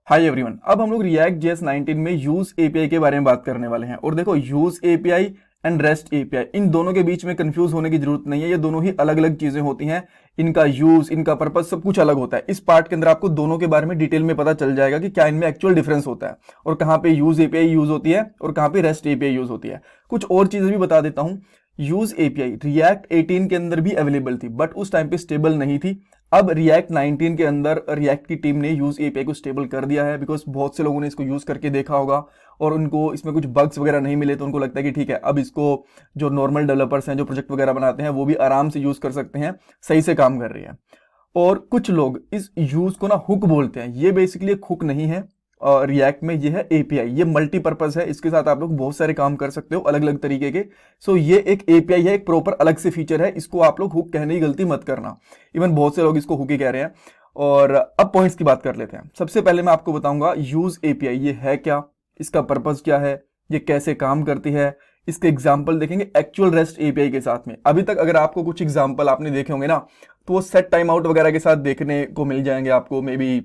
Hi everyone, अब हम लोग रिएक्ट जेएस 19 में यूज एपीआई के बारे में बात करने वाले हैं। और देखो, use API and REST API, इन दोनों के बीच में कंफ्यूज होने की जरूरत नहीं है। ये दोनों ही अलग अलग चीजें होती हैं। इनका यूज, इनका पर्पस सब कुछ अलग होता है। इस पार्ट के अंदर आपको दोनों के बारे में डिटेल में पता चल जाएगा कि क्या इनमें एक्चुअल डिफरेंस होता है और कहाँ पे यूज एपीआई यूज होती है और कहाँ पे रेस्ट एपीआई यूज होती है। कुछ और चीजें भी बता देता हूँ। यूज एपीआई रिएक्ट 18 के अंदर भी अवेलेबल थी, बट उस टाइम पे स्टेबल नहीं थी। अब रिएक्ट 19 के अंदर रिएक्ट की टीम ने यूज एपीआई को स्टेबल कर दिया है, बिकॉज बहुत से लोगों ने इसको यूज करके देखा होगा और उनको इसमें कुछ बग्स वगैरह नहीं मिले, तो उनको लगता है कि ठीक है, अब इसको जो नॉर्मल डेवलपर्स हैं, जो प्रोजेक्ट वगैरह बनाते हैं, वो भी आराम से यूज कर सकते हैं। सही से काम कर रही है। और कुछ लोग इस यूज को ना हुक बोलते हैं। ये बेसिकली एक हुक नहीं है रिएक्ट में, ये है एपीआई। ये मल्टीपर्पज है, इसके साथ आप लोग बहुत सारे काम कर सकते हो अलग अलग तरीके के। सो ये एक एपीआई है, एक प्रॉपर अलग से फीचर है। इसको आप लोग हुक कहने की गलती मत करना। इवन बहुत से लोग इसको हुक ही कह रहे हैं। और अब पॉइंट्स की बात कर लेते हैं। सबसे पहले मैं आपको बताऊंगा यूज एपीआई ये है क्या, इसका पर्पज क्या है, ये कैसे काम करती है। इसके एग्जाम्पल देखेंगे एक्चुअल रेस्ट एपीआई के साथ में। अभी तक अगर आपको कुछ एग्जाम्पल आपने देखे होंगे ना, तो वो सेट टाइम आउट वगैरह के साथ देखने को मिल जाएंगे आपको, मे बी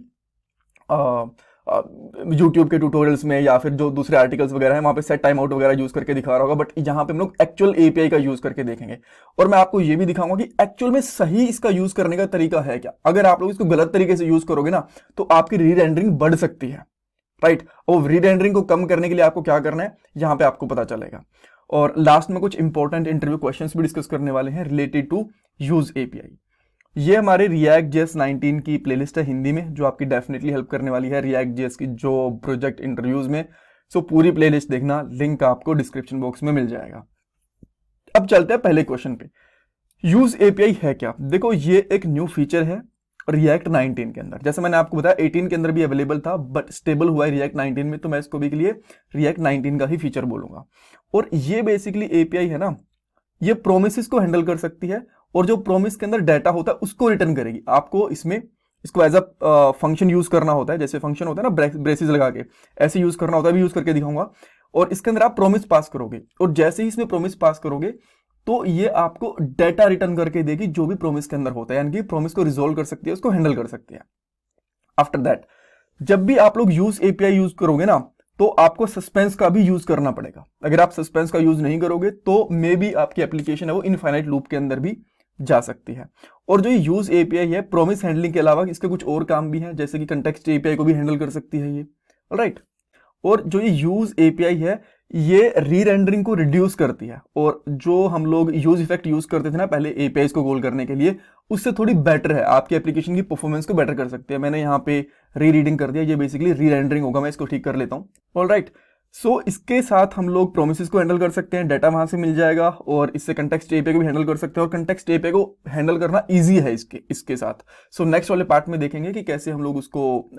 यूट्यूब के ट्यूटोरियल्स में या फिर जो दूसरे आर्टिकल्स वगैरह हैं वहां पे सेट टाइम आउट वगैरह यूज करके दिखा रहा होगा। बट यहाँ पे हम लोग एक्चुअल एपीआई का यूज करके देखेंगे। और मैं आपको ये भी दिखाऊंगा कि एक्चुअल में सही इसका यूज करने का तरीका है क्या। अगर आप लोग इसको गलत तरीके से यूज करोगे ना, तो आपकी री रेंडरिंग बढ़ सकती है, राइट। और री रेंडरिंग को कम करने के लिए आपको क्या करना है, यहाँ पे आपको पता चलेगा। और लास्ट में कुछ इंपॉर्टेंट इंटरव्यू क्वेश्चंस भी डिस्कस करने वाले हैं रिलेटेड टू यूज एपीआई। ये हमारे रिएक्ट जेएस 19 की प्लेलिस्ट है हिंदी में, जो आपकी डेफिनेटली हेल्प करने वाली है रिएक्ट जेएस की जो प्रोजेक्ट इंटरव्यूज में। सो पूरी प्लेलिस्ट देखना, लिंक आपको डिस्क्रिप्शन बॉक्स में मिल जाएगा। अब चलते हैं पहले क्वेश्चन पे। यूज एपीआई है क्या। देखो, ये एक न्यू फीचर है रिएक्ट 19 के अंदर। जैसे मैंने आपको बताया 18 के अंदर भी अवेलेबल था, बट स्टेबल हुआ है रिएक्ट 19 में, तो मैं इसको भी के लिए रिएक्ट 19 का ही फीचर बोलूंगा। और ये बेसिकली एपीआई है ना, ये प्रोमिसेस को हैंडल कर सकती है और जो प्रोमिस के अंदर डाटा होता है उसको रिटर्न करेगी। आपको इसमें इसको एज अ फंक्शन यूज करना होता है। जैसे फंक्शन होता है ना ब्रेसेस लगा के, ऐसे यूज करना होता है, भी यूज करके दिखाऊंगा। और इसके अंदर आप प्रोमिस पास करोगे और जैसे ही इसमें प्रोमिस पास करोगे तो ये आपको डाटा रिटर्न करके देगी, जो भी प्रोमिस के अंदर होता है। यानी कि प्रोमिस को रिजोल्व कर सकती है, उसको हैंडल कर सकती है। आफ्टर दैट, जब भी आप लोग यूज एपीआई यूज करोगे ना, तो आपको सस्पेंस का भी यूज करना पड़ेगा। अगर आप सस्पेंस का यूज नहीं करोगे तो मे बी आपकी एप्लीकेशन है वो इनफाइनाइट लूप के अंदर भी जा सकती है। और जो ये यूज एपीआई है, प्रोमिस हैंडलिंग के अलावा इसके कुछ और काम भी हैं, जैसे कि कंटेक्स्ट एपीआई को भी हैंडल कर सकती है ये, ऑलराइट। और जो ये यूज एपीआई है, ये री रेंडरिंग को रिड्यूस करती है। और जो हम लोग यूज इफेक्ट यूज करते थे ना पहले एपीआई को कॉल करने के लिए, उससे थोड़ी बेटर है, आपकी एप्लीकेशन की परफॉर्मेंस को बेटर कर सकते हैं। मैंने यहाँ पे री रीडिंग कर दिया, ये बेसिकली री रेंडरिंग होगा। मैं इसको ठीक कर लेता हूँ, ऑलराइट। सो इसके साथ हम लोग प्रोमिसेस को हैंडल कर सकते हैं, डाटा वहां से मिल जाएगा, और इससे कंटेक्स्ट एपीआई को भी हैंडल कर सकते हैं। और कंटेक्स्ट एपीआई को हैंडल करना इजी है इसके साथ। सो नेक्स्ट वाले पार्ट में देखेंगे कि कैसे हम लोग उसको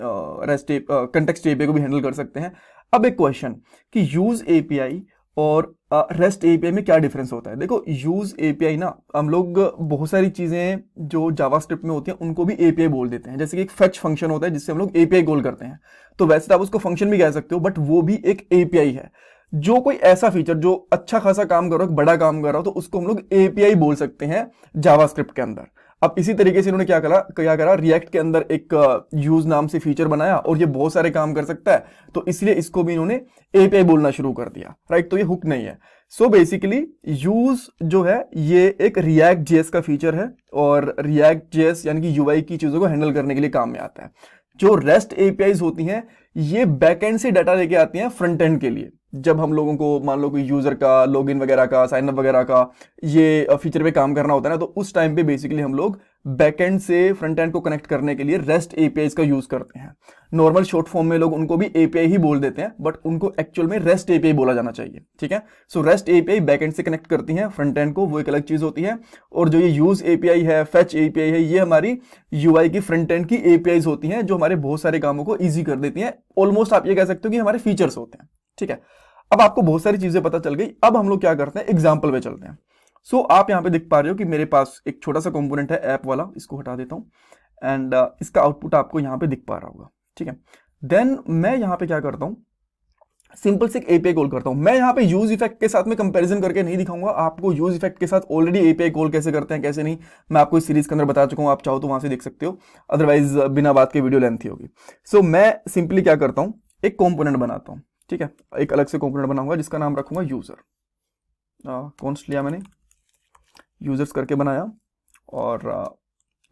रेस्ट कंटेक्स्ट एपीआई को भी हैंडल कर सकते हैं। अब एक क्वेश्चन कि यूज एपीआई और रेस्ट एपीआई में क्या डिफरेंस होता है। देखो, यूज एपीआई ना, हम लोग बहुत सारी चीजें जो जावास्क्रिप्ट में होती हैं उनको भी एपीआई बोल देते हैं। जैसे कि एक फेच फंक्शन होता है जिससे हम लोग एपीआई कॉल करते हैं, तो वैसे तो आप उसको फंक्शन भी कह सकते हो, बट वो भी एक एपीआई है। जो कोई ऐसा फीचर जो अच्छा खासा काम कर रहा हो, बड़ा काम कर रहा हो, तो उसको हम लोग एपीआई बोल सकते हैं जावास्क्रिप्ट के अंदर। अब इसी तरीके से इन्होंने क्या करा, रिएक्ट के अंदर एक यूज नाम से फीचर बनाया और ये बहुत सारे काम कर सकता है, तो इसलिए इसको भी इन्होंने एपीआई बोलना शुरू कर दिया, राइट। तो ये हुक नहीं है। सो बेसिकली यूज जो है ये एक रिएक्ट जेएस का फीचर है, और रिएक्ट जेएस यानी कि यूआई की चीजों को हैंडल करने के लिए काम में आता है। जो रेस्ट एपीआईज होती हैं, ये बैकएंड से डाटा लेके आती हैं फ्रंट एंड के लिए। जब हम लोगों को मान लो कोई यूजर का लॉगिन वगैरह का, साइन अप वगैरह का ये फीचर पे काम करना होता है ना, तो उस टाइम पे बेसिकली हम लोग बैकएंड से फ्रंट एंड को कनेक्ट करने के लिए रेस्ट एपीआईज का यूज करते हैं। नॉर्मल शॉर्ट फॉर्म में लोग उनको भी एपीआई ही बोल देते हैं, बट उनको एक्चुअल में रेस्ट एपीआई बोला जाना चाहिए, ठीक है। सो रेस्ट एपीआई बैकएंड से कनेक्ट करती है फ्रंट एंड को, वो एक अलग चीज होती है। और जो ये यूज एपीआई है, फेच एपीआई है, ये हमारी यूआई की फ्रंट एंड की एपीआईज होती हैं, जो हमारे बहुत सारे कामों को ईजी कर देती हैं। ऑलमोस्ट आप ये कह सकते हो कि हमारे फीचर्स होते हैं, ठीक है। अब आपको बहुत सारी चीजें पता चल गई। अब हम लोग क्या करते हैं, एग्जाम्पल पे चलते हैं। सो आप यहां पे देख पा रहे हो कि मेरे पास एक छोटा सा कंपोनेंट है ऐप वाला, इसको हटा देता हूं। एंड इसका आउटपुट आपको यहां पे दिख पा रहा होगा, ठीक है। देन मैं यहां पे क्या करता हूं, सिंपल से एक एपीआई कॉल करता हूं। मैं यहाँ पे यूज इफेक्ट के साथ में कंपैरिजन करके नहीं दिखाऊंगा आपको, यूज इफेक्ट के साथ ऑलरेडी एपीआई कॉल कैसे करते हैं कैसे नहीं, मैं आपको इस सीरीज के अंदर बता चुका हूं, आप चाहो तो वहां से देख सकते हो, अदरवाइज बिना बात के वीडियो लेंथी होगी। सो मैं सिंपली क्या करता हूं, एक कंपोनेंट बनाता हूं, ठीक है, एक अलग से कंपोनेंट बनाऊंगा जिसका नाम रखूंगा यूजर। कौन लिया मैंने, यूजर्स करके बनाया, और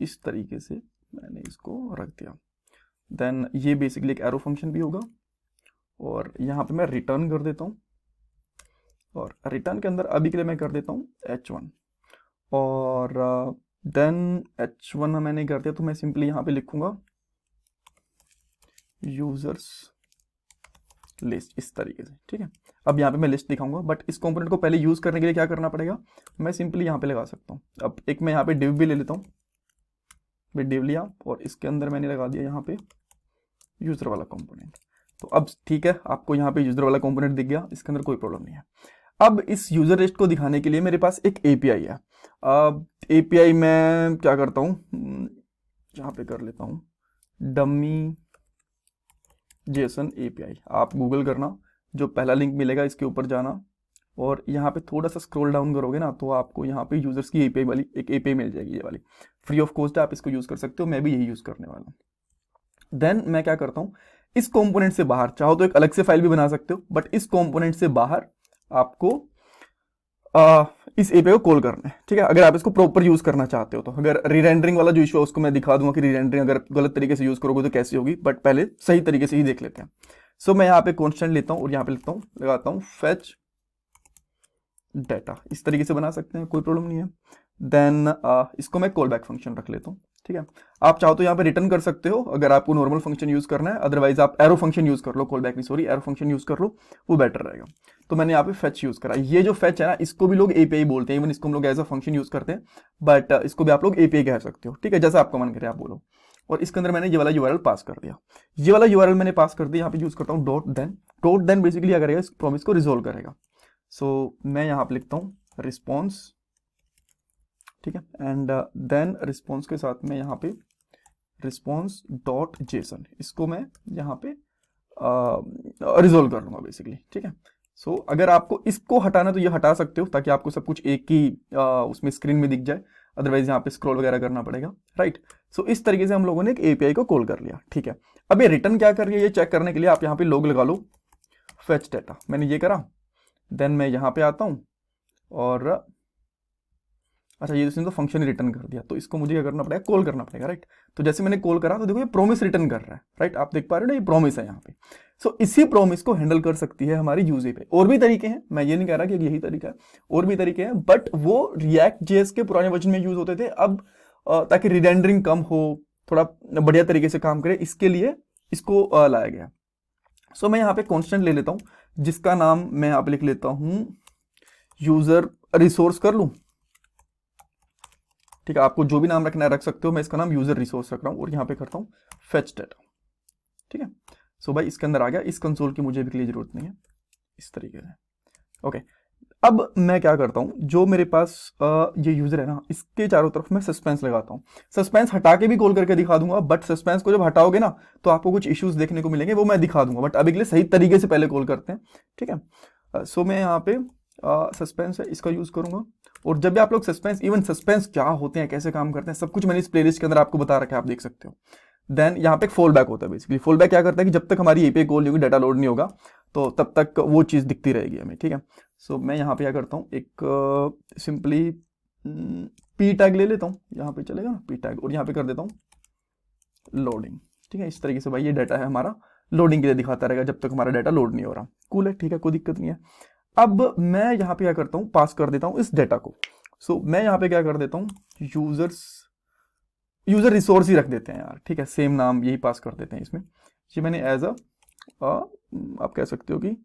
इस तरीके से मैंने इसको रख दिया। देन ये बेसिकली एक एरो फंक्शन भी होगा, और यहाँ पे मैं रिटर्न कर देता हूँ, और रिटर्न के अंदर अभी के लिए मैं कर देता हूँ h1, और देन h1 मैंने कर दिया तो मैं सिंपली यहाँ पे लिखूंगा यूजर्स लिस्ट, इस तरीके से, ठीक है। अब यहाँ पे मैं लिस्ट दिखाऊंगा, बट इस कंपोनेंट को पहले यूज करने के लिए क्या करना पड़ेगा, मैं सिंपली यहाँ पे लगा सकता हूँ। अब एक मैं यहाँ पे डिव भी ले लेता हूँ, मैं डिव लिया और इसके अंदर मैंने लगा दिया यहाँ पे यूजर वाला कंपोनेंट। तो अब ठीक है, आपको यहाँ पे यूजर वाला कंपोनेंट दिख गया, इसके अंदर कोई प्रॉब्लम नहीं है। अब इस यूजर लिस्ट को दिखाने के लिए मेरे पास एक एपीआई है। अब एपीआई मैं क्या करता हूँ, यहाँ पे कर लेता हूँ डमी जेसन एपीआई। आप गूगल करना, जो पहला लिंक मिलेगा इसके ऊपर जाना, और यहाँ पे थोड़ा सा स्क्रॉल डाउन करोगे ना तो आपको यहाँ पे यूजर्स की एपीआई वाली एक एपीआई मिल जाएगी, ये वाली फ्री ऑफ कॉस्ट है, आप इसको यूज कर सकते हो, मैं भी यही यूज करने वाला हूँ। देन मैं क्या करता हूँ, इस कंपोनेंट से बाहर, चाहो तो एक अलग से फाइल भी बना सकते हो, बट इस कंपोनेंट से बाहर आपको इस एपीआई को कॉल करना है, ठीक है। अगर आप इसको प्रॉपर यूज करना चाहते हो तो, अगर रीरेंडरिंग वाला जो इशू है उसको मैं दिखा दूंगा कि रीरेंडरिंग अगर गलत तरीके से यूज करोगे तो कैसी होगी, बट पहले सही तरीके से ही देख लेते हैं। सो मैं यहाँ पे कॉन्स्टेंट लेता हूँ और यहाँ पे लिखता हूँ, लगाता हूँ फेच डेटा, इस तरीके से बना सकते हैं, कोई प्रॉब्लम नहीं है। देन इसको मैं कॉल बैक फंक्शन रख लेता हूँ, ठीक है। आप चाहो तो यहाँ पे रिटर्न कर सकते हो अगर आपको नॉर्मल फंक्शन यूज करना है, अदरवाइज आप एरो फंक्शन यूज कर लो, कॉल बैक नहीं सॉरी, एरो फंक्शन यूज कर लो, वो बेटर रहेगा। तो मैंने यहाँ पे फेच यूज करा। ये जो फेच है ना, इसको भी लोग एपीआई बोलते हैं, इवन इसको हम लोग एज अ फंक्शन यूज करते हैं, बट इसको भी आप लोग एपीआई कह सकते हो, ठीक है, जैसा आपका मन करे आप बोलो। और इसके अंदर मैंने ये वाला यूआरएल पास कर दिया, ये वाला यूआरएल मैंने पास कर दिया। यहाँ पे यूज करता हूँ डॉट देन बेसिकली क्या करेगा, इस प्रॉमिस को रिजोल्व करेगा। सो मैं यहाँ पे लिखता हूँ रिस्पॉन्स, ठीक है, एंड देन रिस्पॉन्स के साथ में यहाँ पे रिस्पॉन्स डॉट जेसन, इसको मैं यहाँ पे रिजोल्व कर लूंगा बेसिकली, ठीक है। सो अगर आपको इसको हटाना तो ये हटा सकते हो, ताकि आपको सब कुछ एक ही उसमें स्क्रीन में दिख जाए, अदरवाइज यहाँ पे स्क्रॉल वगैरह करना पड़ेगा, राइट। सो इस तरीके से हम लोगों ने एक एपीआई को कॉल कर लिया, ठीक है। अब ये रिटर्न क्या कर रही है ये चेक करने के लिए आप यहाँ पे लॉग लगा लो, फेच डेटा, मैंने ये करा। देन मैं यहाँ पे आता हूँ, और अच्छा ये इसने तो फंक्शन रिटर्न कर दिया, तो इसको मुझे क्या करना पड़ेगा, कॉल करना पड़ेगा, राइट। तो जैसे मैंने कॉल करा तो देखो ये प्रॉमिस रिटर्न कर रहा है, राइट, आप देख पा रहे हो ना, ये प्रॉमिस है यहाँ पे। सो इसी प्रॉमिस को हैंडल कर सकती है हमारी यूज एपीआई। और भी तरीके हैं, मैं ये नहीं कह रहा कि यही तरीका है, और भी तरीके हैं, बट वो रिएक्ट जेएस के पुराने वर्जन में यूज होते थे। अब ताकि रिडेंडरिंग कम हो, थोड़ा बढ़िया तरीके से काम करे, इसके लिए इसको लाया गया। सो मैं यहाँ पे कॉन्स्टेंट ले लेता हूँ, जिसका नाम मैं यहाँ पे लिख लेता हूँ यूजर रिसोर्स कर लूँ, ठीक है। आपको जो भी नाम रखना है रख सकते हो, मैं इसका नाम यूजर रिसोर्स रख रहा हूँ, और यहाँ पे करता हूँ फेच डेटा, ठीक है। सो भाई इसके अंदर आ गया, इस कंसोल की मुझे भी जरूरत नहीं है, इस तरीके से, ओके। अब मैं क्या करता हूँ, जो मेरे पास ये यूजर है ना, इसके चारों तरफ मैं सस्पेंस लगाता हूँ। सस्पेंस हटा के भी कॉल करके दिखा दूंगा, बट सस्पेंस को जब हटाओगे ना तो आपको कुछ इश्यूज देखने को मिलेंगे, वो मैं दिखा दूंगा, बट अभी के लिए सही तरीके से पहले कॉल करते हैं, ठीक है। सो मैं यहाँ पे सस्पेंस है, इसका यूज करूंगा। और जब भी आप लोग सस्पेंस, इवन सस्पेंस क्या होते हैं, कैसे काम करते हैं, सब कुछ मैंने इस प्लेलिस्ट के अंदर आपको बता रखा है, आप देख सकते हो। देन यहाँ पे एक फॉल बैक होता है, बेसिकली फॉल बैक क्या करता है कि जब तक हमारी एपीआई कॉल नहीं होगी, डाटा लोड नहीं होगा, तो तब तक वो चीज़ दिखती रहेगी हमें, ठीक है। सो मैं यहाँ पे क्या करता हूँ, एक सिंपली पी टैग ले लेता हूँ, यहाँ पे चलेगा ना पी टैग, और यहाँ पे कर देता हूँ लोडिंग, ठीक है। इस तरीके से भाई ये डाटा है हमारा, लोडिंग के लिए दिखाता रहेगा जब तक हमारा डाटा लोड नहीं हो रहा, कूल है, ठीक है, कोई दिक्कत नहीं है। अब मैं यहाँ पे क्या करता हूँ, पास कर देता हूँ इस डेटा को। सो मैं यहाँ पे क्या कर देता हूँ, यूजर रिसोर्स ही रख देते हैं यार, ठीक है, सेम नाम यही पास कर देते हैं इसमें। ये मैंने एज आप कह सकते हो कि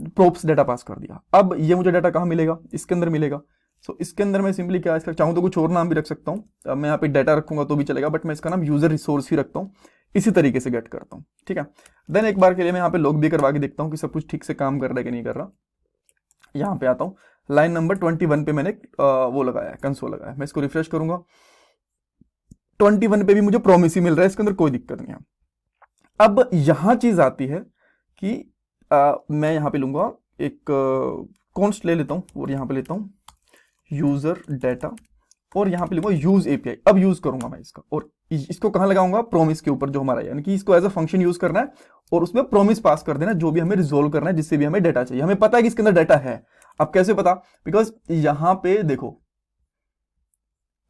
प्रोप्स डेटा पास कर दिया। अब ये मुझे डाटा कहाँ मिलेगा, इसके अंदर मिलेगा। सो इसके अंदर मैं सिंपली क्या इसका चाहूँ तो कुछ और नाम भी रख सकता हूँ, मैं यहाँ पे डाटा रखूंगा तो भी चलेगा, बट मैं इसका नाम यूजर रिसोर्स ही रखता हूँ, इसी तरीके से गेट करता हूँ, ठीक है। देन एक बार के लिए मैं यहाँ पे लॉग भी करवा के देखता हूँ कि सब कुछ ठीक से काम कर रहा है कि नहीं कर रहा। यहाँ पे आता हूँ, लाइन नंबर 21 पे मैंने वो लगाया है, कंसोल लगाया है, मैं इसको रिफ्रेश करूंगा, 21 पे भी मुझे प्रॉमिस ही मिल रहा है, इसके अंदर कोई दिक्कत नहीं है। अब यहां चीज आती है कि मैं यहाँ पे लूंगा एक कॉन्स्ट ले लेता हूँ और यहाँ पे लेता हूँ यूजर डाटा और यहाँ पे लूंगा यूज एपीआई। अब यूज करूंगा मैं इसका और इसको कहाँ लगाऊंगा, प्रोमिस के ऊपर जो हमारा, यानी कि इसको एज अ फंक्शन यूज करना है और उसमें प्रोमिस पास कर देना जो भी हमें रिजोल्व करना है, जिससे भी हमें डाटा चाहिए। हमें पता है कि इसके अंदर डाटा है। अब कैसे पता, बिकॉज यहाँ पे देखो,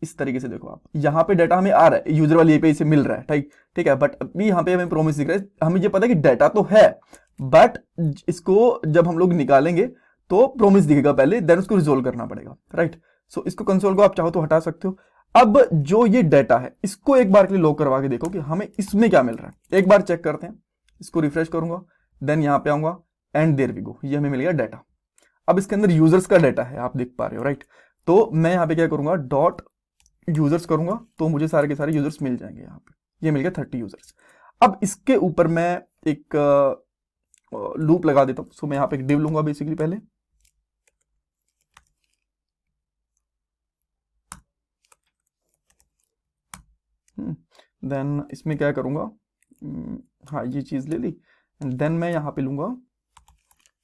इस तरीके से देखो आप, यहाँ पे डाटा हमें आ रहा है, यूजर वाली एपीआई से मिल रहा है, ठीक है, बट अभी यहाँ पे हमें प्रोमिस दिख रहा है। हमें ये पता है कि डाटा तो है, बट इसको जब हम लोग निकालेंगे तो प्रोमिस दिखेगा पहले, देन उसको रिजोल्व करना पड़ेगा, राइट। सो इसको कंसोल को आप चाहो तो हटा सकते हो। अब जो ये डाटा है इसको एक बार के लिए लॉक करवा के देखो कि हमें इसमें क्या मिल रहा है। एक बार चेक करते हैं, इसको रिफ्रेश करूंगा, देन यहां पे आऊंगा एंड देयर वी गो, ये हमें मिल गया डाटा। अब इसके अंदर यूजर्स का डाटा है, आप देख पा रहे हो, राइट। तो मैं यहाँ पे क्या करूंगा, डॉट यूजर्स करूंगा तो मुझे सारे के सारे यूजर्स मिल जाएंगे। यहाँ पे ये मिल गया 30 यूजर्स। अब इसके ऊपर मैं एक लूप लगा देता हूं। सो मैं यहाँ पे एक डिव लूंगा बेसिकली पहले, देन इसमें क्या करूंगा, हाँ ये चीज ले ली, एंड देन मैं यहाँ पे लूंगा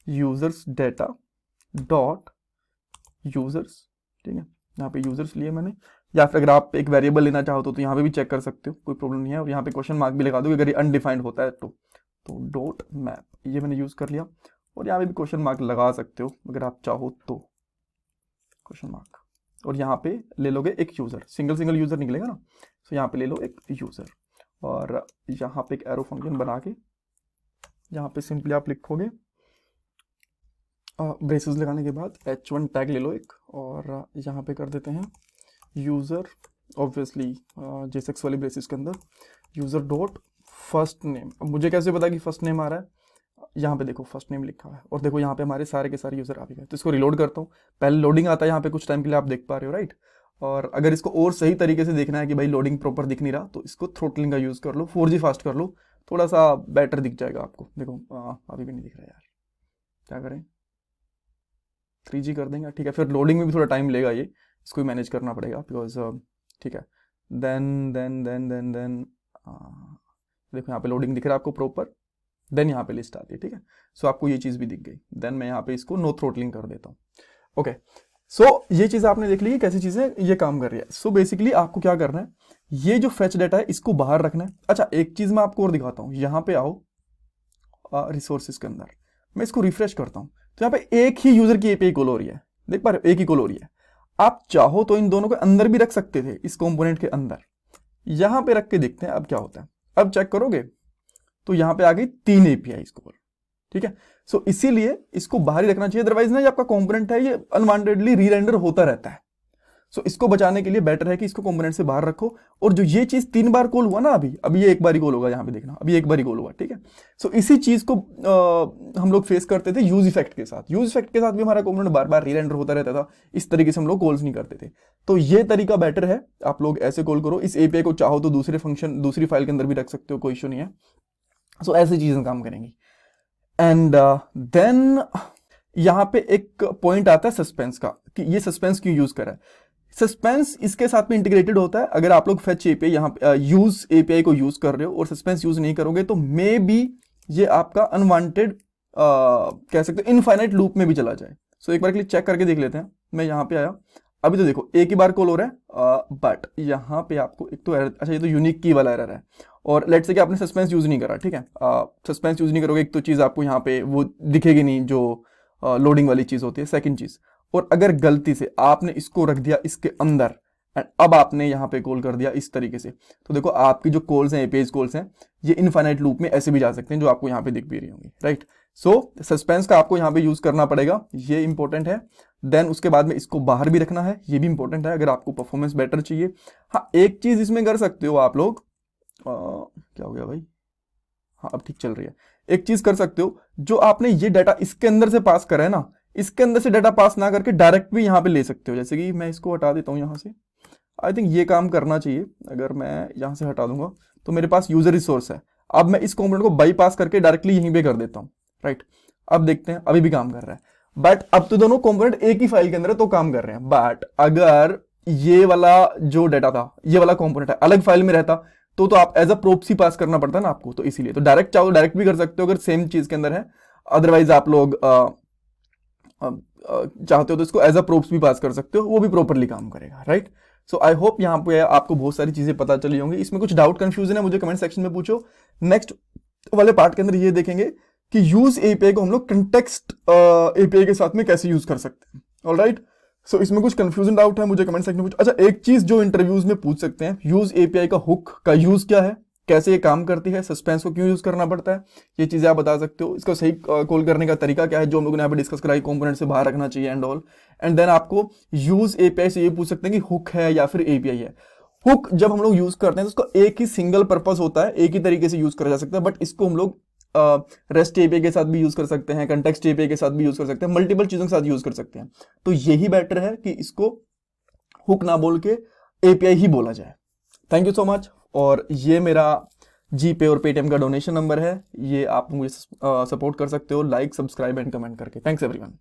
यूजर्स डाटा डॉट यूजर्स, ठीक है। यहाँ पे यूजर्स लिए मैंने, या फिर अगर आप एक वेरिएबल लेना चाहो तो यहाँ पे भी चेक कर सकते हो, कोई प्रॉब्लम नहीं है। और यहाँ पे क्वेश्चन मार्क भी लगा दो अगर ये अनडिफाइंड होता है तो डॉट मैप, ये मैंने यूज कर लिया। और यहाँ पे भी क्वेश्चन मार्क लगा सकते हो अगर आप चाहो तो, क्वेश्चन मार्क। और यहाँ पे ले लोगे एक यूजर, सिंगल यूजर निकलेगा ना, तो यहाँ पे ले लो एक यूजर और यहाँ पे एक एरो फंक्शन बना के यहाँ पे सिंपली आप लिखोगे ब्रेसेस लगाने के बाद h1 टैग ले लो एक, और यहाँ पे कर देते हैं यूजर, ऑब्वियसली जेसेक्स वाली ब्रेसेस के अंदर यूजर डॉट फर्स्ट नेम। अब मुझे कैसे पता कि फर्स्ट नेम आ रहा है, यहाँ पे देखो फर्स्ट नेम लिखा हुआ है और देखो यहाँ पे हमारे सारे के सारे यूजर आ भी गए। तो इसको रिलोड करता हूँ, पहले लोडिंग आता है यहाँ पे कुछ टाइम के लिए, आप देख पा रहे हो, राइट। और अगर इसको और सही तरीके से देखना है कि भाई लोडिंग प्रॉपर दिख नहीं रहा, तो इसको थ्रोटलिंग का यूज कर लो, 4G फास्ट कर लो, थोड़ा सा बेटर दिख जाएगा आपको। देखो अभी भी नहीं दिख रहा यार, क्या करें, 3G कर देंगे, ठीक है। फिर लोडिंग में भी थोड़ा टाइम लेगा, ये इसको भी मैनेज करना पड़ेगा बिकॉज, ठीक है। देन देखो यहाँ पे लोडिंग दिख रहा है आपको प्रॉपर, देन यहाँ पे लिस्ट आती है, ठीक है। सो आपको ये चीज भी दिख गई, देन मैं यहाँ पे इसको नो थ्रोटलिंग कर देता हूँ। ओके, सो ये चीज आपने देख ली है कैसी चीजें ये काम कर रही है। सो बेसिकली आपको क्या करना है, ये जो फेच डाटा है इसको बाहर रखना है। अच्छा एक चीज मैं आपको और दिखाता हूँ, यहाँ पे आओ रिसोर्सेज के अंदर, मैं इसको रिफ्रेश करता हूँ तो यहाँ पे एक ही यूजर की एपीआई कॉल हो रही है, देख पा रहे हो, एक ही कॉल हो रही है। आप चाहो तो इन दोनों के अंदर भी रख सकते थे, इस कंपोनेंट के अंदर, यहां पे रख के देखते हैं अब क्या होता है। अब चेक करोगे तो यहां पे आ गई 3 एपीआई कॉल, ठीक है। सो इसीलिए इसको बाहर ही रखना चाहिए, अदरवाइज ना ये आपका कंपोनेंट है ये अनवांटेडली रीरेंडर होता रहता है। सो इसको बचाने के लिए बेटर है कि इसको कंपोनेंट से बाहर रखो। और जो ये चीज 3 बार कॉल हुआ ना, अभी ये एक बार ही कॉल होगा, यहाँ पे देखना अभी एक बार ही कॉल हुआ, ठीक है। सो इसी चीज को हम लोग फेस करते थे यूज इफेक्ट के साथ। यूज इफेक्ट के साथ भी हमारा कंपोनेंट बार बार रीरेंडर होता रहता था, इस तरीके से हम लोग कॉल्स नहीं करते थे। तो ये तरीका बेटर है, आप लोग ऐसे कॉल करो। इस एपीआई को चाहो तो दूसरे फंक्शन दूसरी फाइल के अंदर भी रख सकते हो, कोई इशू नहीं है। सो ऐसी चीजें काम करेंगी। एंड देन यहाँ पे एक पॉइंट आता है सस्पेंस का, कि ये सस्पेंस क्यों यूज करा है। सस्पेंस इसके साथ में इंटीग्रेटेड होता है। अगर आप लोग फेच एपीआई यहाँ पे यूज एपीआई को यूज कर रहे हो और सस्पेंस यूज नहीं करोगे तो मे बी ये आपका अनवांटेड कह सकते हो इनफाइनाइट लूप में भी चला जाए। सो एक बार के लिए चेक करके देख लेते हैं। मैं यहाँ पे आया, अभी तो देखो एक ही बार कॉल हो रहा है, बट यहाँ पे आपको एक तो एरर, अच्छा ये तो यूनिक की वाला एरर है। और लेट्स से कि आपने सस्पेंस यूज नहीं करा, ठीक है, सस्पेंस यूज नहीं करोगे, एक तो चीज आपको यहाँ पे वो दिखेगी नहीं जो लोडिंग वाली चीज होती है, सेकंड चीज। और अगर गलती से आपने इसको रख दिया इसके अंदर एंड अब आपने यहाँ पे कॉल कर दिया इस तरीके से, तो देखो आपकी जो कॉल्स हैं, एपीआई कॉल्स हैं, ये इनफाइनाइट लूप में ऐसे भी जा सकते हैं जो आपको यहाँ पे दिख भी रही होंगी, राइट। सो सस्पेंस का आपको यहाँ पे यूज करना पड़ेगा, ये इंपॉर्टेंट है। देन उसके बाद में इसको बाहर भी रखना है, ये भी इंपॉर्टेंट है अगर आपको परफॉर्मेंस बेटर चाहिए। हाँ एक चीज इसमें कर सकते हो आप लोग, क्या हो गया भाई, हाँ अब ठीक चल रही है। एक चीज कर सकते हो, जो आपने ये डाटा इसके अंदर से पास करा है ना, इसके अंदर से डाटा पास ना करके डायरेक्ट भी यहाँ पे ले सकते हो। जैसे कि मैं इसको हटा देता हूँ यहाँ से, आई थिंक ये काम करना चाहिए। अगर मैं यहाँ से हटा दूंगा तो मेरे पास यूजर रिसोर्स है, अब मैं इस कंपोनेंट को बाईपास करके डायरेक्टली यहीं पे कर देता हूँ, राइट। अब देखते हैं, अभी भी काम कर रहा है, बट अब तो दोनों कंपोनेंट एक ही फाइल के अंदर है तो काम कर रहे हैं। बट अगर ये वाला जो डाटा था, ये वाला कंपोनेंट है अलग फाइल में रहता तो आप एज अ प्रोप्सी पास करना पड़ता है ना आपको, तो इसीलिए तो डायरेक्ट चाहो डायरेक्ट भी कर सकते हो अगर सेम चीज के अंदर है, अदरवाइज आप लोग चाहते हो तो इसको एज अ प्रोप्स भी पास कर सकते हो, वो भी प्रॉपरली काम करेगा, राइट। सो आई होप यहाँ पे आपको बहुत सारी चीजें पता चली होंगी। इसमें कुछ डाउट कंफ्यूजन है मुझे कमेंट सेक्शन में पूछो। नेक्स्ट वाले पार्ट के अंदर ये देखेंगे कि यूज एपीआई को हम लोग कंटेक्स्ट एपीआई के साथ में कैसे यूज कर सकते हैं, ऑलराइट। सो इसमें कुछ कंफ्यूजन डाउट है मुझे कमेंट सेक्शन में पूछो। अच्छा, एक चीज जो इंटरव्यूज में पूछ सकते हैं, यूज एपीआई का हुक का यूज क्या है, कैसे ये काम करती है, सस्पेंस को क्यों यूज करना पड़ता है, ये चीजें आप बता सकते हो। इसका सही कॉल करने का तरीका क्या है, जो हम लोगों ने यहाँ पे डिस्कस कराई, कंपोनेंट से बाहर रखना चाहिए एंड ऑल। एंड देन आपको यूज एपीआई से ये पूछ सकते हैं कि हुक है या फिर एपीआई है। हुक जब हम लोग यूज करते हैं तो उसका एक ही सिंगल पर्पस होता है, एक ही तरीके से यूज करा जा सकता है, बट इसको हम लोग रेस्ट एपीआई के साथ भी यूज कर सकते हैं, कंटेक्स्ट एपीआई के साथ भी यूज कर सकते हैं, मल्टीपल चीजों के साथ यूज कर सकते हैं। तो यही बेटर है कि इसको हुक ना बोल के एपीआई ही बोला जाए। Thank you so much. और ये मेरा जीपे और पेटीएम का डोनेशन नंबर है, ये आप मुझे सपोर्ट कर सकते हो लाइक, सब्सक्राइब एंड कमेंट करके। Thanks everyone.